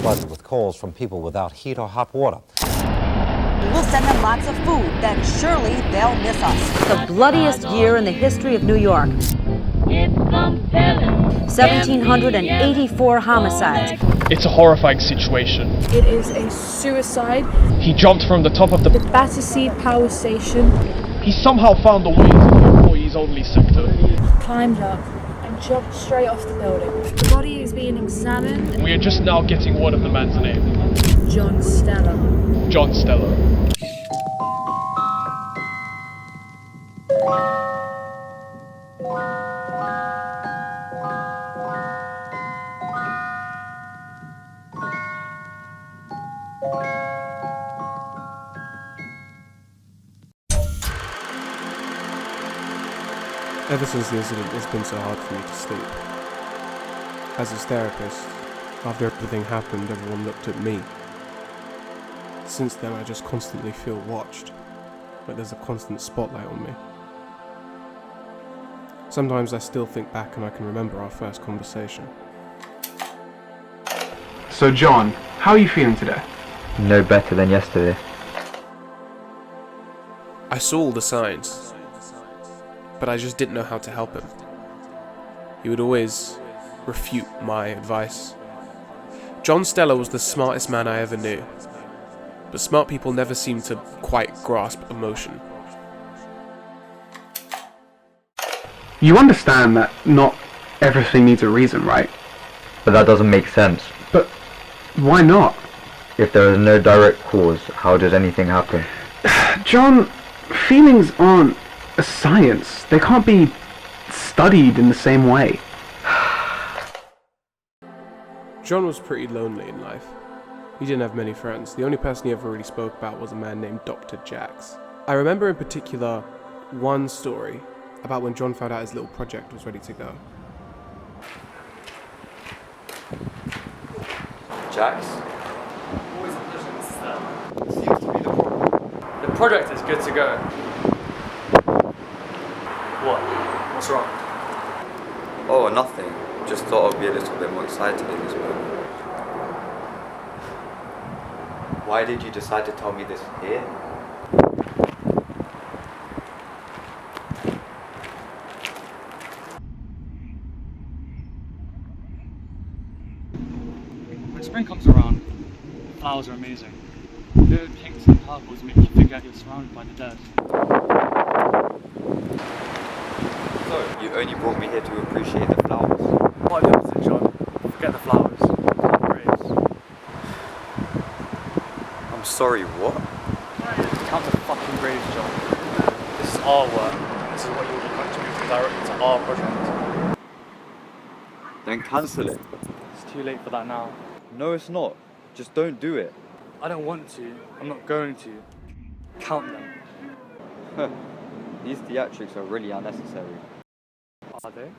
flooded with calls from people without heat or hot water. We'll send them lots of food, then surely they'll miss us. The bloodiest year in the history of New York. 1,784 homicides. It's a horrifying situation. It is a suicide. He jumped from the top of The Battersea Power Station. He somehow found a way to the employees-only sector. Climbed up and jumped straight off the building. The body is being examined. We are just now getting word of the man's name. John Stella. John Stella. Ever since the incident, it's been so hard for me to sleep. As his therapist, after everything happened, everyone looked at me. Since then, I just constantly feel watched, like there's a constant spotlight on me. Sometimes I still think back and I can remember our first conversation. So John, how are you feeling today? No better than yesterday. I saw all the signs, but I just didn't know how to help him. He would always refute my advice. John Stella was the smartest man I ever knew, but smart people never seem to quite grasp emotion. You understand that not everything needs a reason, right? But that doesn't make sense. But why not? If there is no direct cause, how did anything happen? John, feelings aren't a science. They can't be studied in the same way. John was pretty lonely in life. He didn't have many friends. The only person he ever really spoke about was a man named Dr. Jax. I remember in particular one story about when John found out his little project was ready to go. Jax? Always a pleasure, Mrs. Stella. Seems to be the problem. The project is good to go. What? What's wrong? Oh, nothing. Just thought I'd be a little bit more excited in this moment. Why did you decide to tell me this here? When spring comes around, the flowers are amazing. Vivid pinks and purples make you forget you're surrounded by the dead. So, you only brought me here to appreciate the flowers. Quite the opposite, John. Forget the flowers. Count the graves. I'm sorry, what? Count the fucking graves, John. This is our work. This is what you will be contributing directly to our project. Then cancel it. It's too late for that now. No, it's not. Just don't do it. I don't want to. I'm not going to. Count them. These theatrics are really unnecessary. Are they?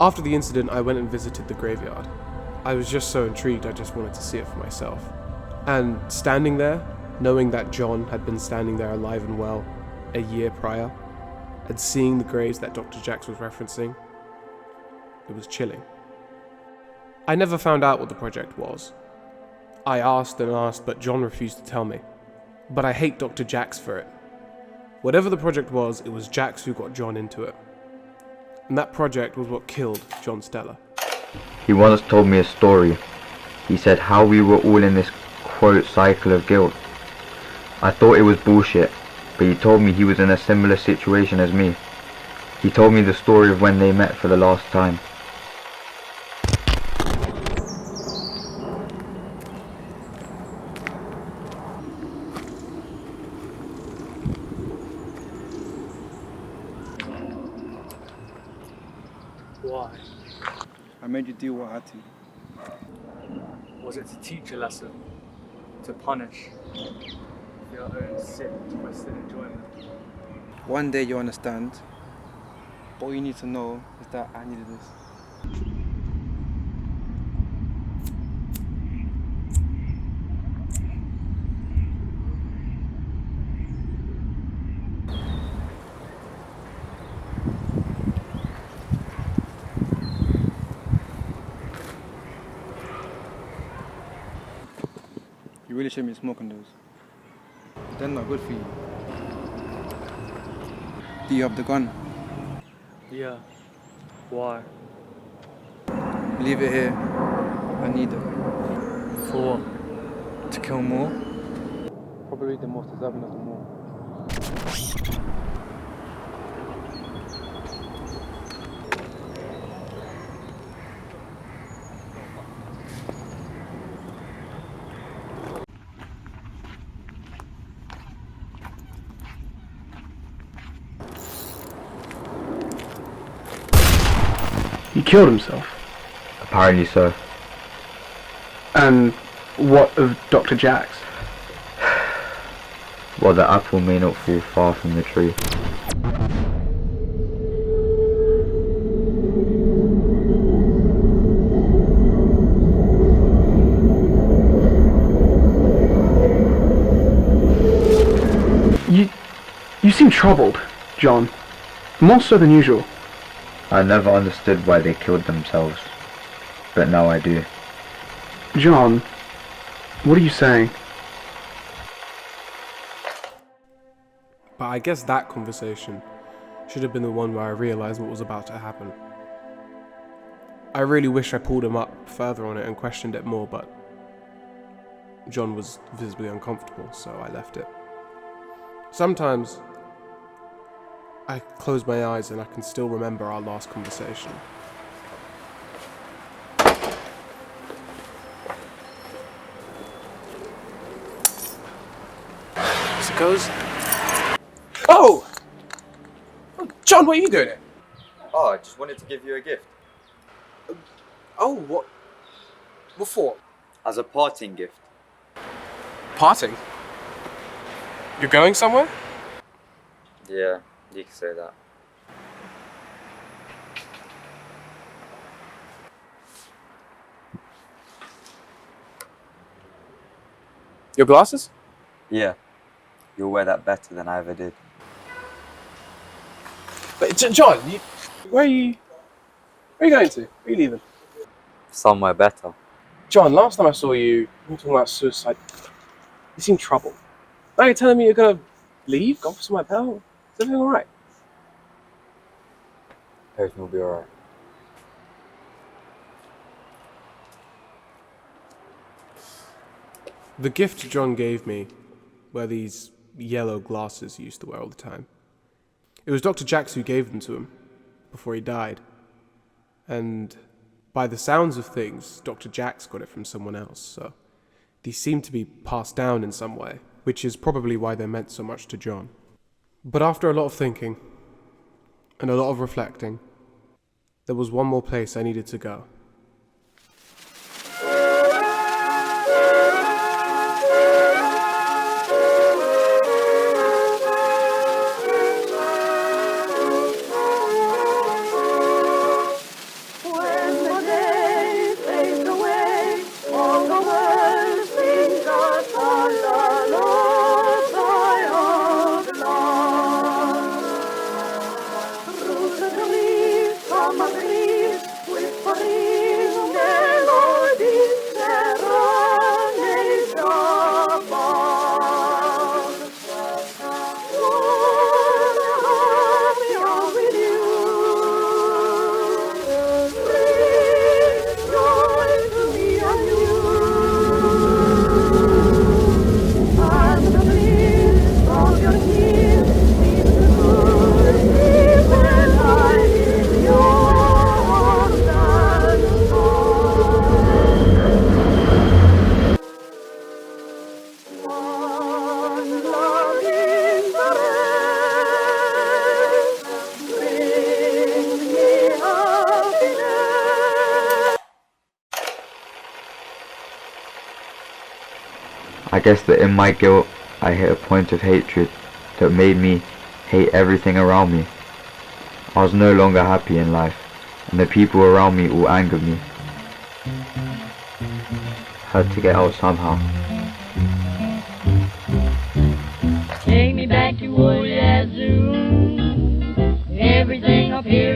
After the incident, I went and visited the graveyard. I was just so intrigued, I just wanted to see it for myself. And standing there, knowing that John had been standing there alive and well a year prior, and seeing the graves that Dr. Jax was referencing, it was chilling. I never found out what the project was. I asked and asked, but John refused to tell me. But I hate Dr. Jax for it. Whatever the project was, it was Jax who got John into it. And that project was what killed John Stella. He once told me a story. He said how we were all in this quote cycle of guilt. I thought it was bullshit, but he told me he was in a similar situation as me. He told me the story of when they met for the last time. Why? I made you do what I had to. Was it to teach a lesson? To punish? For your own sick, twisted enjoyment? One day you'll understand. But all you need to know is that I needed this. really shouldn't be smoking those. They're not good for you. Do you have the gun? Yeah. Why? Leave it here. I need it. For what? To kill more? Probably the most deserving of them all. He killed himself. Apparently so. And what of Dr. Jax? Well, the apple may not fall far from the tree. You seem troubled, John. More so than usual. I never understood why they killed themselves, but now I do. John, what are you saying? But I guess that conversation should have been the one where I realised what was about to happen. I really wish I pulled him up further on it and questioned it more, but John was visibly uncomfortable, so I left it. Sometimes I close my eyes and I can still remember our last conversation. So it goes. Oh! John, what are you doing here? Oh, I just wanted to give you a gift. Oh, what? What for? As a parting gift. Parting? You're going somewhere? Yeah, you can say that. Your glasses? Yeah, you'll wear that better than I ever did. But John, where are you going to? Where are you leaving? Somewhere better. John, last time I saw you, you were talking about suicide. You seemed troubled. Now you're telling me you're gonna leave, go for somewhere better? Is everything alright? Everything will be alright. The gift John gave me were these yellow glasses he used to wear all the time. It was Dr. Jax who gave them to him before he died. And by the sounds of things, Dr. Jax got it from someone else, so these seem to be passed down in some way, which is probably why they meant so much to John. But after a lot of thinking and a lot of reflecting, there was one more place I needed to go. I guess that in my guilt, I hit a point of hatred that made me hate everything around me. I was no longer happy in life, and the people around me all angered me. Had to get out somehow. Take me back to old Yazoo. Everything up here